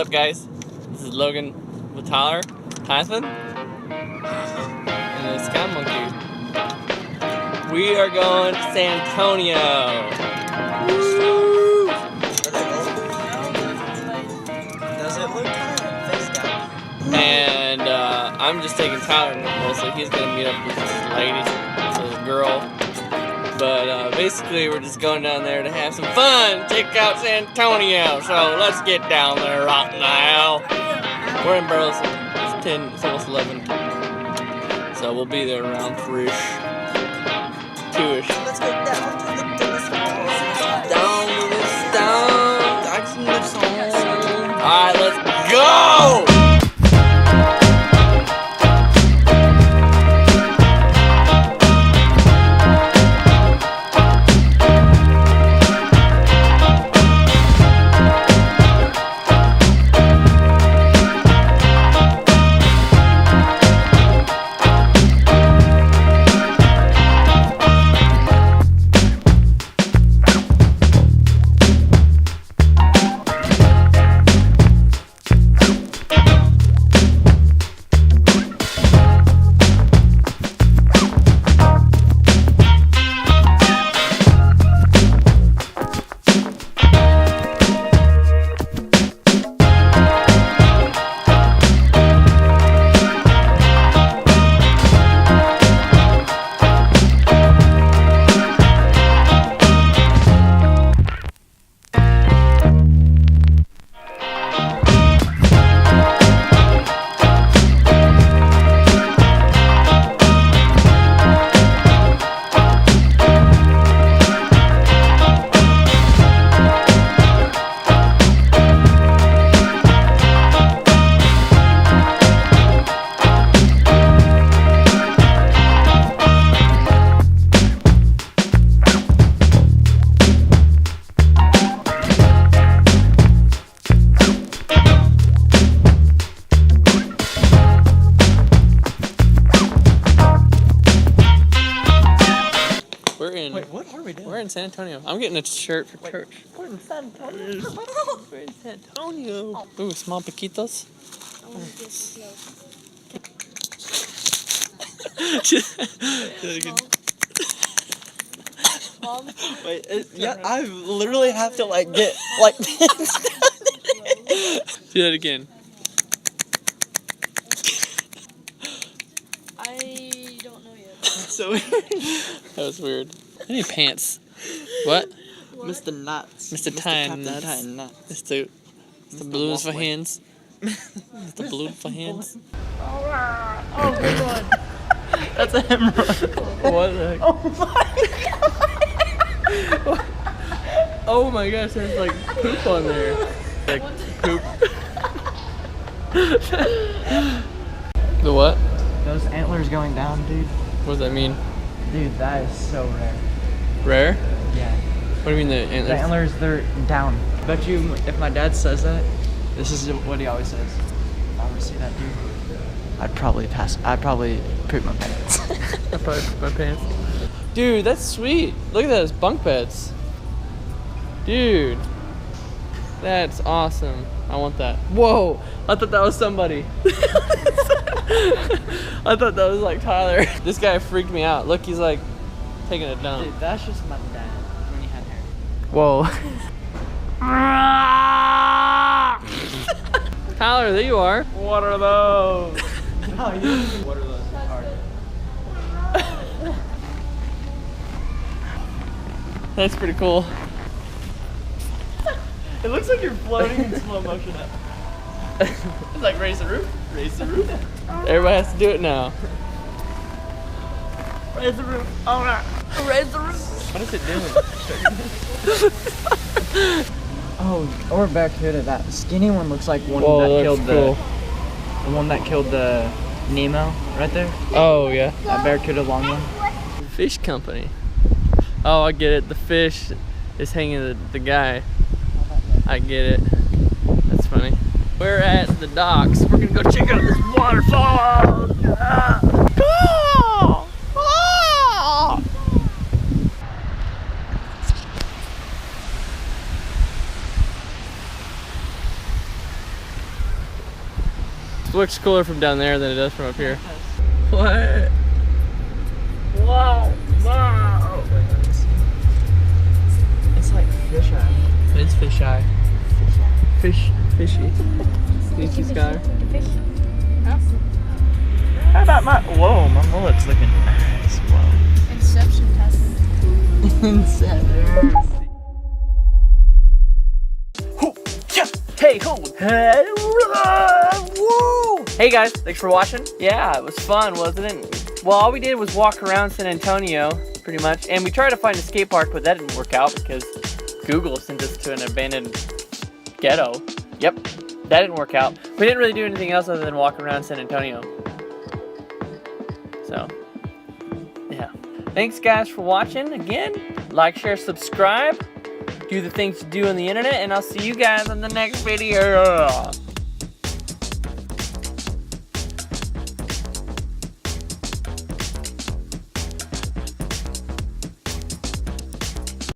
What's up, guys? This is Logan with Tyler Heisman and the Sky Monkey. We are going to San Antonio. Woo! Does it look kind of face down? And I'm just taking Tyler mostly. He's gonna meet up with this lady, this girl. But basically, we're just going down there to have some fun, check out San Antonio. So let's get down there right now. We're in Burleson. It's 10. It's almost 11. So we'll be there around 3ish, 2ish. Let's go down to the tennis balls. Down to this town. All right, let's go. Wait, what are we doing? We're in San Antonio. I'm getting a shirt for church. We're in San Antonio. We're in San Antonio. Ooh, small paquitos. Wait, yeah, I literally have to like get like this. Do that again. I don't know yet. So weird. That was weird. I need pants. What? Mr. Nuts. Mr. Tying Captain Nuts. Tying Nuts. It's the balloons for hands. It's the balloon for hands. Oh, good one. That's a hemorrhoid. What the heck? Oh my. Oh my gosh, there's like poop on there. Like poop. The what? Those antlers going down, dude. What does that mean? Dude, that is so rare. Rare? Yeah. What do you mean the antlers? The antlers, they're down. Bet you, if my dad says that, this is what he always says. If I ever see that dude, I'd probably poop my pants. I probably pooped my pants. Dude, that's sweet. Look at those bunk beds. Dude. That's awesome. I want that. Whoa! I thought that was somebody. I thought that was like Tyler. This guy freaked me out. Look, he's like taking a dump. Dude, that's just my dad when he had hair. Whoa. Tyler, there you are. What are those? No, you didn't. What are those? That's pretty cool. It looks like you're floating in slow motion. It's like raise the roof. Raise the roof. Everybody has to do it now. Raise the roof. All right. Raise the roof. What is it doing? Oh, or back here to that skinny one looks like one Whoa, that that's killed cool. the one that killed the Nemo right there. Oh yeah. That barracuda long one. Fish company. Oh, I get it. The fish is hanging the guy. I get it. That's funny. We're at the docks. We're gonna go check out this waterfall. Ah. Ah. Ah. looks cooler from down there than it does from up here. What? Wow! Wow! It's like fisheye. It's fisheye. Fishy. Fishy sky. How about my? Whoa, my mullet's looking nice. Whoa. Inception testing. Inception. Hey, woo! Hey guys, thanks for watching. Yeah, it was fun, wasn't it? Well, all we did was walk around San Antonio, pretty much, and we tried to find a skate park, but that didn't work out because Google sent us to an abandoned ghetto. Yep, that didn't work out. We didn't really do anything else other than walk around San Antonio. So, yeah. Thanks guys for watching. Again, like, share, subscribe. Do the things you do on the internet, and I'll see you guys in the next video.